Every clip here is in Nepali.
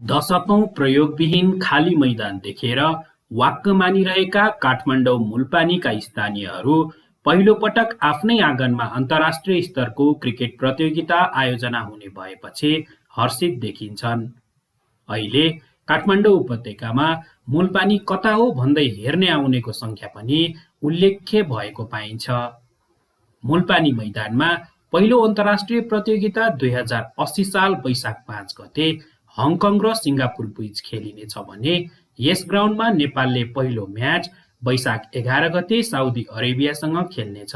दशकौं प्रयोगविहीन खाली मैदान देखेर वाक्क मानिरहेका काठमाडौँ मुल्पानीका स्थानीयहरू पहिलो पटक आफ्नै आँगनमा अन्तर्राष्ट्रिय स्तरको क्रिकेट प्रतियोगिता आयोजना हुने भएपछि हर्षित देखिन्छन्। अहिले काठमाडौँ उपत्यकामा मुल्पानी कता हो भन्दै हेर्ने आउनेको संख्या पनि उल्लेख्य भएको पाइन्छ। मुल्पानी मैदानमा पहिलो अन्तर्राष्ट्रिय प्रतियोगिता 2080 साल वैशाख 5 गते हङकङ र सिङ्गापुर बीच खेलिनेछ भने यस ग्राउन्डमा नेपालले पहिलो म्याच वैशाख 11 गते साउदी अरेबियासँग खेल्नेछ।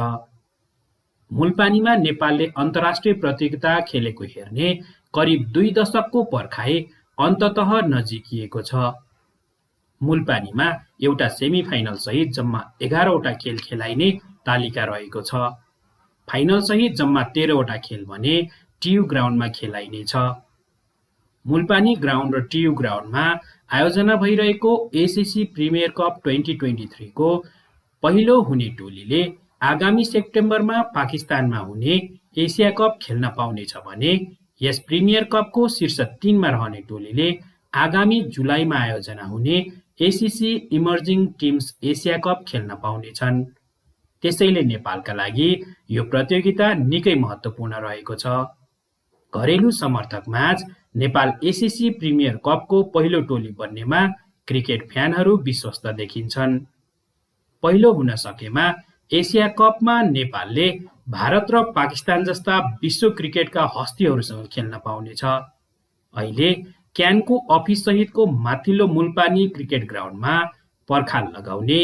मुल्पानीमा नेपालले अन्तर्राष्ट्रिय प्रतियोगिता खेलेको हेर्ने करिब 2 दशकको पर्खाइ अन्ततः नजिकिएको छ। मुल्पानीमा एउटा सेमी फाइनल सहित जम्मा 11 वटा खेल खेलाइने तालिका रहेको छ। फाइनल सहित जम्मा 13 वटा खेल भने टियु ग्राउन्डमा खेलाइनेछ। मुल्पानी ग्राउन्ड र टियु ग्राउन्डमा आयोजना भइरहेको ACC प्रिमियर कप 2023 को पहिलो हुने टोलीले आगामी सेप्टेम्बरमा पाकिस्तानमा हुने एसिया कप खेल्न पाउनेछ भने यस प्रिमियर कपको शीर्ष 3 मा रहने टोलीले आगामी जुलाईमा आयोजना हुने ACC emerging teams Asia cup खेल्न पाउनेछन्। त्यसैले नेपालका लागि यो प्रतियोगिता निकै महत्त्वपूर्ण रहेको छ। घरेलु समर्थक माझ नेपाल ACC प्रिमियर कपको पहिलो टोली बन्नेमा क्रिकेट फ्यानहरू विश्वस्त देखिन्छन्। पहिलो हुन सकेमा एसिया कपमा नेपालले भारत र पाकिस्तान जस्ता विश्व क्रिकेटका हस्तीहरूसँग खेल्न पाउनेछ। अहिले क्यानको अफिस सहितको माथिल्लो मुल्पानी क्रिकेट ग्राउन्डमा पर्खाल लगाउने,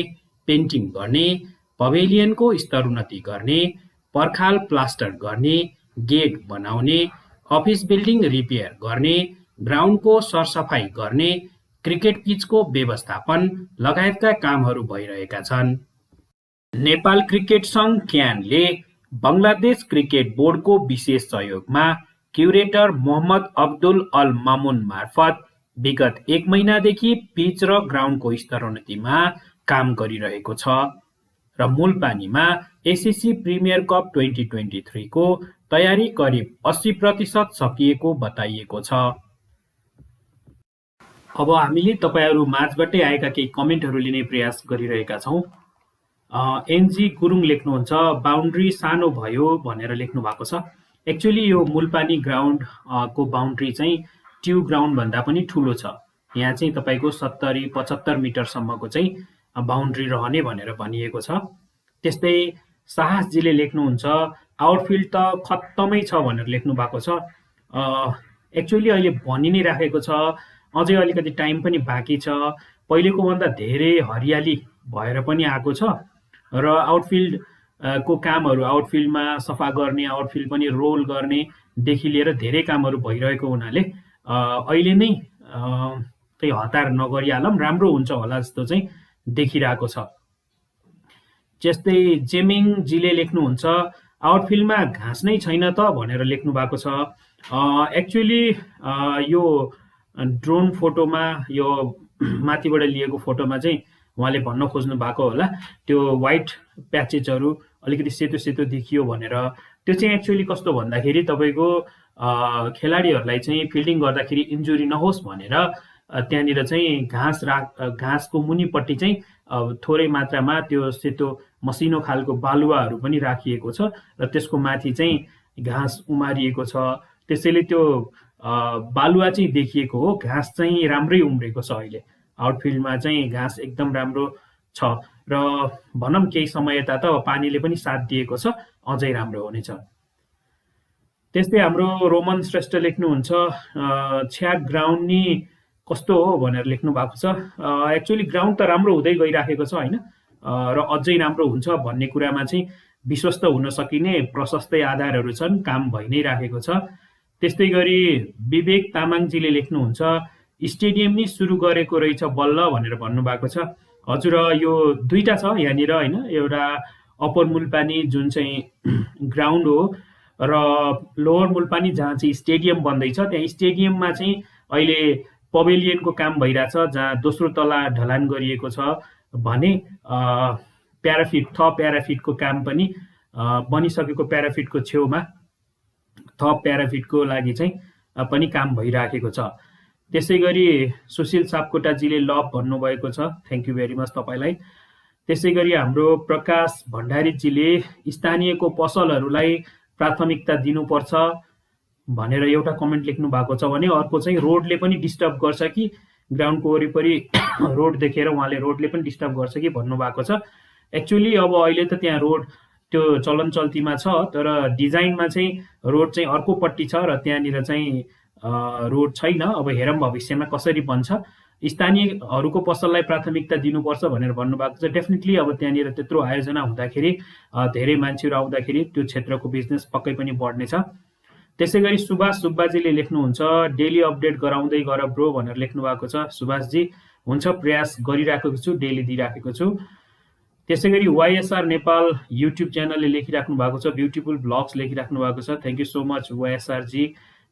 पेन्टिङ गर्ने, पवेलियनको स्तरोन्नति गर्ने, पर्खाल प्लास्टर गर्ने, गेट बनाउने, अफिस बिल्डिङ रिपेयर गर्ने, ग्राउन्डको सरसफाई गर्ने, क्रिकेट पिचको व्यवस्थापन लगायतका कामहरू भइरहेका छन्। नेपाल क्रिकेट सङ्घ क्यानले बङ्गलादेश क्रिकेट बोर्डको विशेष सहयोगमा क्युरेटर मोहम्मद अब्दुल अल मामुन मार्फत विगत 1 महिनादेखि पिच र ग्राउन्डको स्तरोन्नतिमा काम गरिरहेको छ र मुल्पानीमा ACC प्रिमियर कप 2023 को तयारी करिब 80% सकिएको बताइएको छ। अब हामीले तपाईहरु माझबाटै आएका केही कमेन्टहरू लिने प्रयास गरिरहेका छौं। एनजी गुरुङ लेख्नुहुन्छ बाउन्ड्री सानो भयो भनेर लेख्नु भएको छ। एक्चुअली यो मुल्पानी ग्राउन्ड को बाउन्ड्री चाहिँ ट्यु ग्राउन्ड भन्दा पनि ठूलो छ। यहाँ चाहिँ तपाईको 70-75 मिटर सम्मको चाहिँ बाउन्ड्री रहने भनेर भनिएको छ। त्यस्तै साहसजीले लेख्नुहुन्छ आउटफिल्ड त खत्तमै छ भनेर लेख्नु भएको छ। एक्चुअली अहिले भनि नै राखेको छ, अझै अलिकति टाइम पनि बाँकी छ। पहिलेको भन्दा धेरै हरियाली भएर पनि आएको छ र आउटफिल्ड को कामहरू, आउटफिल्डमा सफा गर्ने, आउटफिल्ड पनि रोल गर्ने देखि लिएर धेरै कामहरू भइरहेको हुनाले अहिले नै त्यही हतार नगरिहालौँ, राम्रो हुन्छ होला जस्तो चाहिँ देखिरहेको छ। जस्तै जेमिङ जीले लेख्नुहुन्छ आउटफिल्डमा घाँस नै छैन त भनेर लेख्नु भएको छ। एक्चुअली यो ड्रोन फोटोमा, यो माथिबाट लिएको फोटोमा चाहिँ उहाँले भन्न खोज्नु भएको होला त्यो व्हाइट प्याचेजहरू अलिकति सेतो सेतो देखियो भनेर। त्यो चाहिँ एक्चुअली कस्तो भन्दाखेरि तपाईको खेलाडीहरूलाई चाहिँ फिल्डिङ गर्दाखेरि इन्जुरी नहोस् भनेर त्यहाँनिर चाहिँ घाँसको मुनिपट्टि चाहिँ थोरै मात्रामा त्यो सेतो मसिनो खालको बालुवाहरू पनि राखिएको छ र त्यसको माथि चाहिँ घाँस उमारिएको छ। त्यसैले त्यो बालुवा चाहिँ देखिएको हो, घाँस चाहिँ राम्रै उम्रेको छ। अहिले आउटफिल्डमा चाहिँ घाँस एकदम राम्रो छ र भनौँ केही समय यता त पानीले पनि साथ दिएको छ, अझै राम्रो हुनेछ। त्यस्तै हाम्रो रोमन श्रेष्ठ लेख्नुहुन्छ छ्याक ग्राउन्ड नि कस्तो हो भनेर लेख्नु भएको छ। एक्चुअली ग्राउन्ड त राम्रो हुँदै गइराखेको छ हैन, र अझै राम्रो हुन्छ भन्ने कुरामा चाहिँ विश्वस्त हुन सकिने प्रशस्तै आधारहरू छन्, काम भइ नै राखेको छ। त्यस्तै गरी विवेक तामाङजीले लेख्नुहुन्छ स्टेडियम नि सुरु गरेको रहेछ बल्ल भनेर भन्नुभएको छ। हजुर, यो दुईटा छ यहाँनिर हैन, एउटा अप्पर मुल्पानी जुन चाहिँ ग्राउन्ड हो र लोवर मुल्पानी जहाँ चाहिँ स्टेडियम बन्दैछ, त्यहाँ स्टेडियममा चाहिँ अहिले पवेलियनको काम भइरहेछ, जहाँ दोस्रो तला ढलान गरिएको छ भने प्याराफिटको काम पनि बनिसकेको प्याराफिटको छेउमा थप प्याराफिटको लागि चाहिँ पनि काम भइराखेको छ। त्यसैगरी सुशील सापकोटाजीले लभ भन्नुभएको छ, थ्याङ्क यू भेरी मच तपाईँलाई। त्यसैगरी हाम्रो प्रकाश भण्डारीजीले स्थानीयको पसलहरूलाई प्राथमिकता दिनुपर्छ भनेर एउटा कमेन्ट लेख्नु भएको छ भने अर्को चाहिँ रोडले पनि डिस्टर्ब गर्छ कि ग्राउन्डको वरिपरि रोड देखेर उहाँले रोडले पनि डिस्टर्ब गर्छ कि भन्नुभएको छ। एक्चुअली अब अहिले त त्यहाँ रोड त्यो चलन चल्तीमा छ, तर डिजाइनमा चाहिँ रोड चाहिँ अर्कोपट्टि छ र त्यहाँनिर चाहिँ रोड छैन। अब हेरौँ भविष्यमा कसरी बन्छ। स्थानीयहरूको पसललाई प्राथमिकता दिनुपर्छ भनेर भन्नुभएको छ। डेफिनेटली अब त्यहाँनिर त्यत्रो आयोजना हुँदाखेरि धेरै मान्छेहरू आउँदाखेरि त्यो क्षेत्रको बिजनेस पक्कै पनि बढ्नेछ। त्यसैगरी सुभाष सुब्बाजीले लेख्नुहुन्छ, डेली अपडेट गराउँदै गर ब्रो भनेर लेख्नु भएको छ। सुभाषजी हुन्छ, प्रयास गरिराखेको छु, डेली दिइराखेको छु। त्यसैगरी वाइएसआर नेपाल युट्युब च्यानलले लेखिराख्नु भएको छ, ब्युटिफुल ब्लग्स लेखिराख्नु भएको छ, thank you so much YSR जी।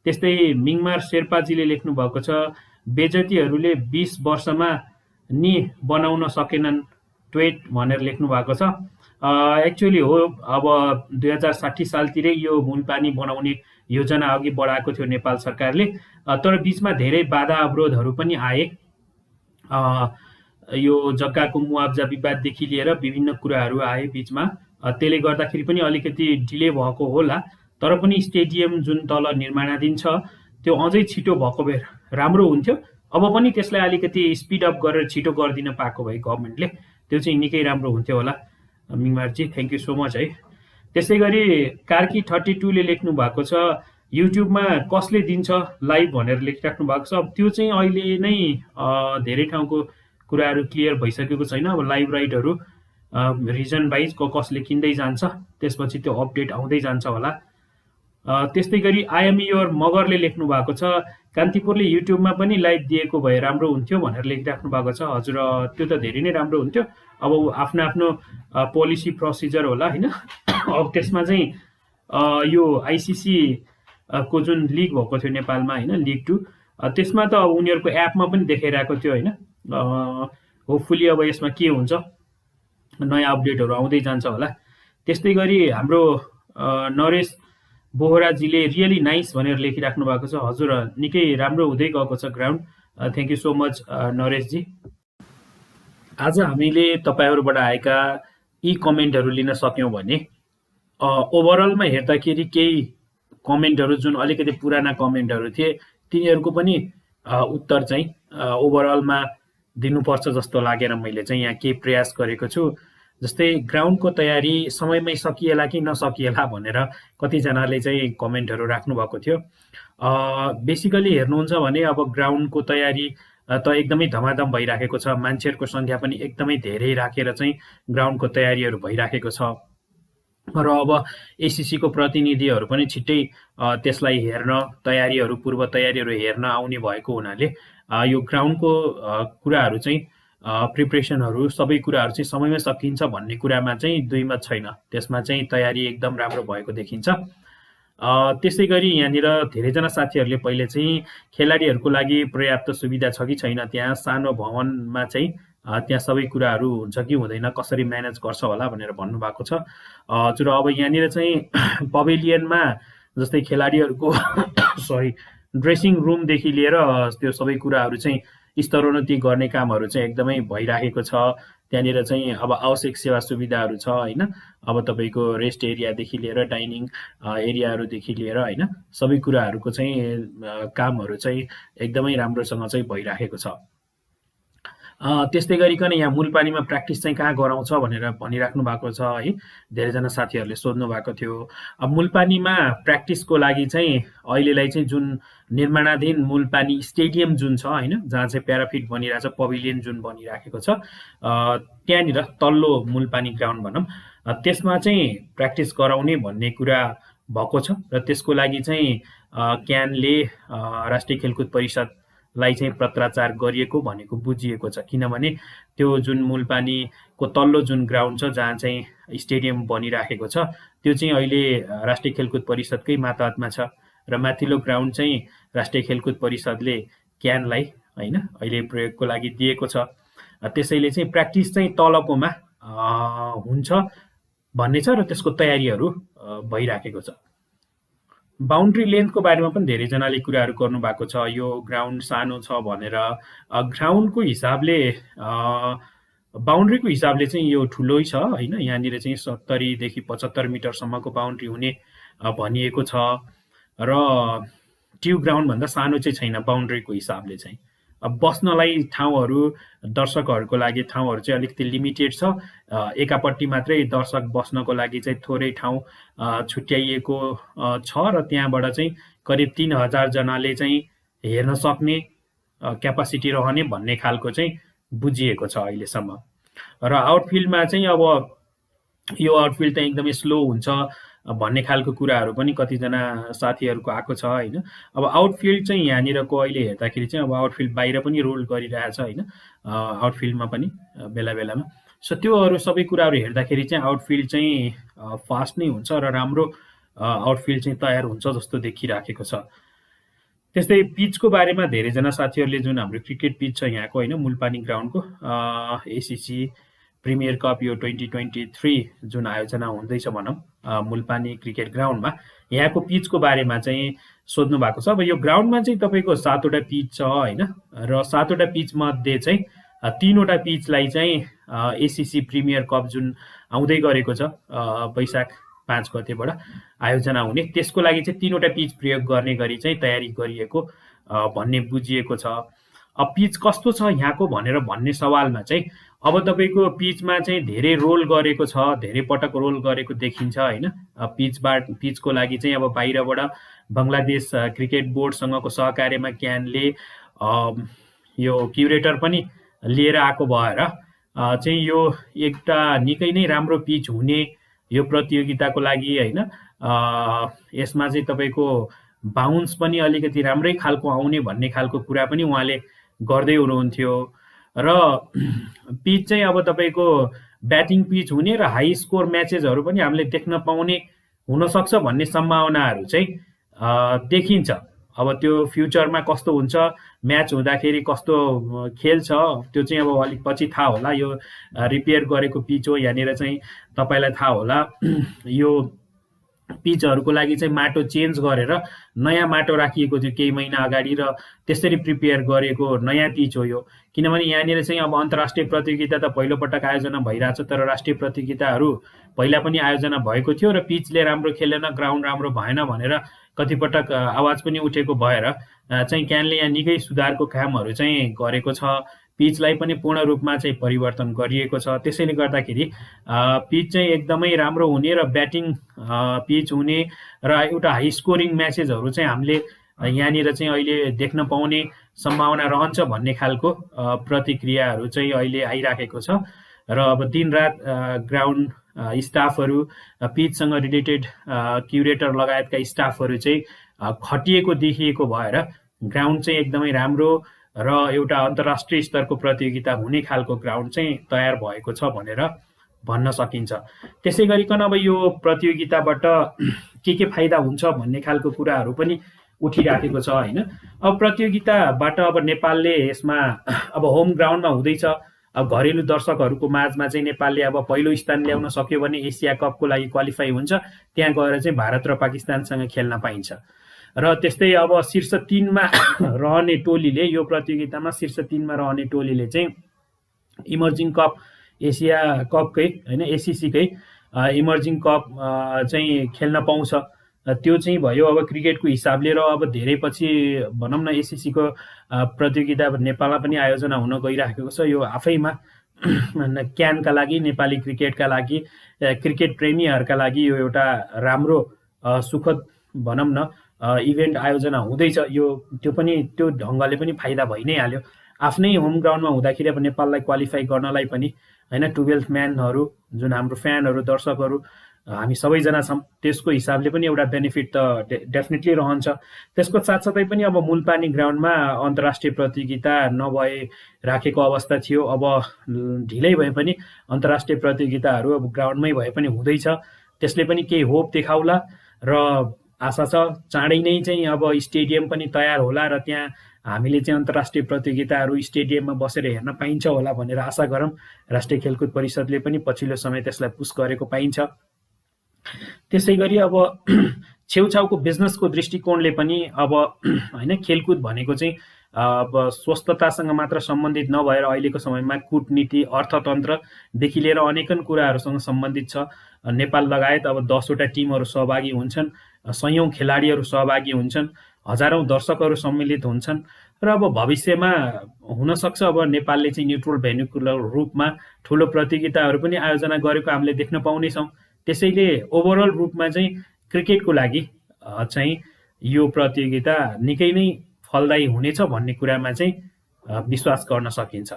त्यस्तै मिङमार शेर्पाजीले लेख्नु भएको छ, बेजतीहरूले 20 वर्षमा नि बनाउन सकेनन् ट्वेट भनेर लेख्नु भएको छ। एक्चुअली हो, अब 2060 सालतिरै यो मुलपानी बनाउने योजना अघि बढाएको थियो नेपाल सरकारले, तर बिचमा धेरै बाधा अवरोधहरू पनि आए। यो जग्गाको मुआब्जा विवाददेखि लिएर विभिन्न कुराहरू आए बिचमा, त्यसले गर्दाखेरि पनि अलिकति डिले भएको होला। तर पनि स्टेडियम जुन तल निर्माणाधीन छ त्यो अझै छिटो भएको भए राम्रो हुन्थ्यो। अब पनि त्यसलाई अलिकति स्पिड अप गरेर छिटो गरिदिन पाएको भए गभर्मेन्टले त्यो चाहिँ निकै राम्रो हुन्थ्यो होला। मिङमारजी थ्याङ्क यू सो मच है। त्यसै गरी कार्की 32 ले लेख्नु भएको छ, युट्युबमा कसले दिन्छ लाइभ भनेर लेखिराख्नु भएको छ। अब त्यो चाहिँ अहिले नै धेरै ठाउँको कुराहरू क्लियर भइसकेको छैन। अब लाइभ राइटहरू रिजन वाइज कसले किन्दै जान्छ, त्यसपछि त्यो अपडेट आउँदै जान्छ होला। त्यस्तै गरी आइएम योर मगरले लेख्नु भएको छ, कान्तिपुरले युट्युबमा पनि लाइभ दिएको भए राम्रो हुन्थ्यो भनेर लेखिराख्नु भएको छ। हजुर त्यो त धेरै नै राम्रो हुन्थ्यो। अब आफ्नो आफ्नो पोलिसी प्रोसिजर होला होइन। अब त्यसमा चाहिँ यो आइसिसी को जुन लिग भएको थियो नेपालमा होइन, लिग 2, त्यसमा त अब उनीहरूको एपमा पनि देखाइरहेको थियो होइन। होपफुली अब यसमा के हुन्छ, नयाँ अपडेटहरू आउँदै जान्छ होला। त्यस्तै गरी हाम्रो नरेश बोहराजीले रियली नाइस भनेर लेखिराख्नु भएको छ। हजुर निकै राम्रो हुँदै गएको छ ground, thank you so much Nareshji. आज हामीले तपाईँहरूबाट आएका यी कमेन्टहरू लिन सक्यौँ भने ओभरअलमा हेर्दाखेरि केही कमेन्टहरू जुन अलिकति पुराना कमेन्टहरू थिए तिनीहरूको पनि उत्तर चाहिँ ओभरअलमा दिनुपर्छ जस्तो लागेर मैले चाहिँ यहाँ केही प्रयास गरेको छु। जस्तै ग्राउन्डको तयारी समयमै सकिएला कि नसकिएला भनेर कतिजनाले चाहिँ कमेन्टहरू राख्नु भएको थियो। बेसिकली हेर्नुहुन्छ भने अब ग्राउन्डको तयारी त एकदमै धमाधम भइराखेको छ, मान्छेहरूको सङ्ख्या पनि एकदमै धेरै राखेर चाहिँ ग्राउन्डको तयारीहरू भइराखेको छ र अब एसिसीको प्रतिनिधिहरू पनि छिट्टै त्यसलाई हेर्न तयारीहरू पूर्व तयारीहरू हेर्न आउने भएको हुनाले यो ग्राउन्डको कुराहरू चाहिँ प्रिपरेसनहरू सबै कुराहरू चाहिँ समयमै सकिन्छ भन्ने कुरामा चाहिँ दुईमत छैन। त्यसमा चाहिँ तयारी एकदम राम्रो भएको देखिन्छ। त्यसै गरी यहाँनिर धेरैजना साथीहरूले पहिले चाहिँ खेलाडीहरूको लागि पर्याप्त सुविधा छ कि छैन, त्यहाँ सानो भवनमा चाहिँ त्यहाँ सबै कुराहरू हुन्छ कि हुँदैन, कसरी म्यानेज गर्छ होला भनेर भन्नुभएको छ। हजुर अब यहाँनिर चाहिँ पवेलियनमा जस्तै खेलाडीहरूको ड्रेसिङ रुमदेखि लिएर त्यो सबै कुराहरू चाहिँ स्तरोन्नति गर्ने कामहरू चाहिँ एकदमै भइराखेको छ। त्यहाँनिर चाहिँ अब आवश्यक सेवा सुविधाहरू छ होइन। अब तपाईँको रेस्ट एरियादेखि लिएर डाइनिङ एरियाहरूदेखि लिएर होइन सबै कुराहरूको चाहिँ कामहरू चाहिँ एकदमै राम्रोसँग चाहिँ भइराखेको छ। त्यस्तै गरिकन यहाँ मुलपानीमा प्र्याक्टिस चाहिँ कहाँ गराउँछ भनेर भनिराख्नु भएको छ है, धेरैजना साथीहरूले सोध्नु भएको थियो। अब मुलपानीमा प्र्याक्टिसको लागि चाहिँ अहिलेलाई चाहिँ जुन निर्माणाधीन मुलपानी स्टेडियम जुन छ होइन, जहाँ चाहिँ प्याराफिट बनिरहेछ, पभिलियन जुन बनिराखेको छ, त्यहाँनिर तल्लो मुलपानी ग्राउन्ड भनौँ, त्यसमा चाहिँ प्र्याक्टिस गराउने भन्ने कुरा भएको छ र त्यसको लागि चाहिँ क्यानले राष्ट्रिय खेलकुद परिषदलाई चाहिँ पत्राचार गरिएको भनेको बुझिएको छ। किनभने त्यो जुन मुलपानीको तल्लो जुन ग्राउन्ड छ जहाँ चाहिँ स्टेडियम बनिराखेको छ त्यो चाहिँ अहिले राष्ट्रिय खेलकुद परिषदकै मातहतमा छ र माथिल्लो ग्राउन्ड चाहिँ राष्ट्रिय खेलकुद परिषदले क्यानलाई होइन अहिले प्रयोगको लागि दिएको छ। त्यसैले चाहिँ प्र्याक्टिस चाहिँ तलकोमा हुन्छ भन्ने छ र त्यसको तयारीहरू भइराखेको छ। बाउन्ड्री लेन्थको बारेमा पनि धेरैजनाले कुराहरू गर्नुभएको छ। यो ग्राउन्ड सानो छ भनेर। ग्राउन्डको हिसाबले बाउन्ड्रीको हिसाबले चाहिँ यो ठुलै छ होइन। यहाँनिर चाहिँ 70 देखि 75 मिटरसम्मको बाउन्ड्री हुने भनिएको छ र ट्यु ग्राउन्डभन्दा सानो चाहिँ छैन बाउन्ड्रीको हिसाबले चाहिँ। अब बस्नलाई ठाउँहरू, दर्शकहरूको लागि ठाउँहरू चाहिँ अलिकति लिमिटेड छ। एकापट्टि मात्रै दर्शक बस्नको लागि चाहिँ थोरै ठाउँ छुट्याइएको छ र त्यहाँबाट चाहिँ करिब 3000 जनाले चाहिँ हेर्न सक्ने क्यापासिटी रहने भन्ने खालको चाहिँ बुझिएको छ अहिलेसम्म। र आउटफिल्डमा चाहिँ अब यो आउटफिल्ड त एकदमै स्लो हुन्छ भन्ने खालको कुराहरू पनि कतिजना साथीहरूको आएको छ होइन। अब आउटफिल्ड चाहिँ यहाँनिरको अहिले हेर्दाखेरि चाहिँ अब आउटफिल्ड बाहिर पनि रोल गरिरहेछ होइन, आउटफिल्डमा पनि बेला बेलामा। सो त्योहरू सबै कुराहरू हेर्दाखेरि चाहिँ आउटफिल्ड चाहिँ फास्ट नै हुन्छ र राम्रो आउटफिल्ड चाहिँ तयार हुन्छ जस्तो देखिराखेको छ। त्यस्तै पिचको बारेमा धेरैजना साथीहरूले जुन हाम्रो क्रिकेट पिच छ यहाँको होइन, मुल्पानी ग्राउन्डको ACC प्रिमियर कप यो 2023 जुन आयोजना हुँदैछ भनौँ मुल्पानी क्रिकेट ग्राउन्डमा, यहाँको पिचको बारेमा चाहिँ सोध्नु भएको छ। अब यो ग्राउन्डमा चाहिँ तपाईँको 7वटा पिच छ होइन, र 7वटा पिचमध्ये चाहिँ 3वटा पिचलाई चाहिँ ACC प्रिमियर कप जुन आउँदै गरेको छ वैशाख 5 गतेबाट आयोजना हुने, त्यसको लागि चाहिँ 3वटा पिच प्रयोग गर्ने गरी चाहिँ तयारी गरिएको भन्ने बुझिएको छ। अब पिच कस्तो छ यहाँको भनेर भन्ने सवालमा चाहिँ अब तपाईँको पिचमा चाहिँ धेरै रोल गरेको छ, धेरै पटक रोल गरेको देखिन्छ होइन। पिचको लागि चाहिँ अब बाहिरबाट बङ्गलादेश क्रिकेट बोर्डसँगको सहकार्यमा क्यानले यो क्युरेटर पनि लिएर आएको भएर चाहिँ यो एउटा निकै नै राम्रो पिच हुने यो प्रतियोगिताको लागि होइन। यसमा चाहिँ तपाईँको बााउन्स पनि अलिकति राम्रै खालको आउने भन्ने खालको कुरा पनि उहाँले गर्दै हुनुहुन्थ्यो। र पिच चाहिँ अब तपाईँको ब्याटिङ पिच हुने र हाई स्कोर म्याचेसहरू पनि हामीले देख्न पाउने हुनसक्छ भन्ने सम्भावनाहरू चाहिँ देखिन्छ। अब त्यो फ्युचरमा कस्तो हुन्छ, म्याच हुँदाखेरि कस्तो खेल्छ त्यो चाहिँ अब अलिक पछि थाहा होला। यो रिपेयर गरेको पिच हो, यहाँनिर चाहिँ तपाईँलाई थाहा होला यो पिचहरूको लागि चाहिँ माटो चेन्ज गरेर नयाँ माटो राखिएको थियो केही महिना अगाडि र त्यसरी प्रिपेयर गरेको नयाँ पिच हो यो। किनभने यहाँनिर चाहिँ अब अन्तर्राष्ट्रिय प्रतियोगिता त पहिलोपटक आयोजना भइरहेछ, तर राष्ट्रिय प्रतियोगिताहरू पहिला पनि आयोजना भएको थियो र पिचले राम्रो खेलेन, ग्राउन्ड राम्रो भएन भनेर कतिपटक आवाज पनि उठेको भएर चाहिँ क्यानले यहाँ निकै सुधारको कामहरू चाहिँ गरेको छ। पिचलाई पनि पूर्ण रूपमा चाहिँ परिवर्तन गरिएको छ। त्यसैले गर्दाखेरि पिच चाहिँ एकदमै राम्रो हुने र ब्याटिङ पिच हुने र एउटा हाई स्कोरिङ म्याचेसहरू चाहिँ हामीले यहाँनिर चाहिँ अहिले देख्न पाउने सम्भावना रहन्छ भन्ने खालको प्रतिक्रियाहरू चाहिँ अहिले आइराखेको छ। र अब दिनरात ग्राउन्ड स्टाफहरू, पिचसँग रिलेटेड क्युरेटर लगायतका स्टाफहरू चाहिँ खटिएको देखिएको भएर ग्राउन्ड चाहिँ एकदमै राम्रो र एउटा अन्तर्राष्ट्रिय स्तरको प्रतियोगिता हुने खालको ग्राउन्ड चाहिँ तयार भएको छ भनेर भन्न सकिन्छ। त्यसै गरिकन अब यो प्रतियोगिताबाट के फाइदा हुन्छ भन्ने खालको कुराहरू पनि उठिराखेको छ होइन। अब प्रतियोगिताबाट अब नेपालले यसमा अब होम ग्राउन्डमा हुँदैछ, अब घरेलु दर्शकहरूको माझमा चाहिँ नेपालले अब पहिलो स्थान ल्याउन सक्यो भने एसिया कपको लागि क्वालिफाई हुन्छ, त्यहाँ गएर चाहिँ भारत र पाकिस्तानसँग खेल्न पाइन्छ। र त्यस्तै अब शीर्ष 3मा रहने टोलीले, यो प्रतियोगितामा शीर्ष 3मा रहने टोलीले चाहिँ इमर्जिङ कप, एसिया कपकै होइन ACCकै इमर्जिङ कप चाहिँ खेल्न पाउँछ। त्यो चाहिँ भयो अब क्रिकेटको हिसाबले। र अब धेरै पछि भनौँ न ACCको प्रतियोगिता नेपालमा पनि आयोजना हुन गइराखेको छ। यो आफैमा क्यानका लागि, नेपाली क्रिकेटका लागि, क्रिकेट प्रेमीहरूका लागि यो एउटा राम्रो सुखद भनौँ न इभेन्ट आयोजना हुँदैछ। यो त्यो ढङ्गले पनि फाइदा भइ नै हाल्यो। आफ्नै होम ग्राउन्डमा हुँदाखेरि अब नेपाललाई क्वालिफाई गर्नलाई पनि होइन 12th म्यानहरू जुन हाम्रो फ्यानहरू, दर्शकहरू हामी सबैजना छौँ, त्यसको हिसाबले पनि एउटा बेनिफिट त डेफिनेटली रहन्छ। त्यसको साथसाथै पनि अब मुल्पानी ग्राउन्डमा अन्तर्राष्ट्रिय प्रतियोगिता नभए राखेको अवस्था थियो। अब ढिलै भए पनि अन्तर्राष्ट्रिय प्रतियोगिताहरू अब ग्राउन्डमै भए पनि हुँदैछ। त्यसले पनि केही होप देखाउला र आशा छ चाँडै नै चाहिँ अब स्टेडियम पनि तयार होला र त्यहाँ हामीले चाहिँ अन्तर्राष्ट्रिय प्रतियोगिताहरू स्टेडियममा बसेर हेर्न पाइन्छ होला भनेर आशा गरौँ। राष्ट्रिय खेलकुद परिषदले पनि पछिल्लो समय त्यसलाई पुस गरेको पाइन्छ। त्यसै गरी अब छेउछाउको बिजनेसको दृष्टिकोणले पनि अब होइन खेलकुद भनेको चाहिँ अब स्वस्थतासँग मात्र सम्बन्धित नभएर अहिलेको समयमा कूटनीति अर्थतन्त्रदेखि लिएर अनेकन कुराहरूसँग सम्बन्धित छ। नेपाल लगायत अब 10वटा टिमहरू सहभागी हुन्छन्, सयौं खेलाडीहरू सहभागी हुन्छन्, हजारौं दर्शकहरू सम्मिलित हुन्छन् र अब भविष्यमा हुनसक्छ अब नेपालले चाहिँ न्युट्रल भेन्यूको रूपमा ठुलो प्रतियोगिताहरू पनि आयोजना गरेको हामीले देख्न पाउनेछौँ। त्यसैले ओभरअल रूपमा चाहिँ क्रिकेटको लागि चाहिँ यो प्रतियोगिता निकै नै फलदायी हुनेछ भन्ने कुरामा चाहिँ विश्वास गर्न सकिन्छ।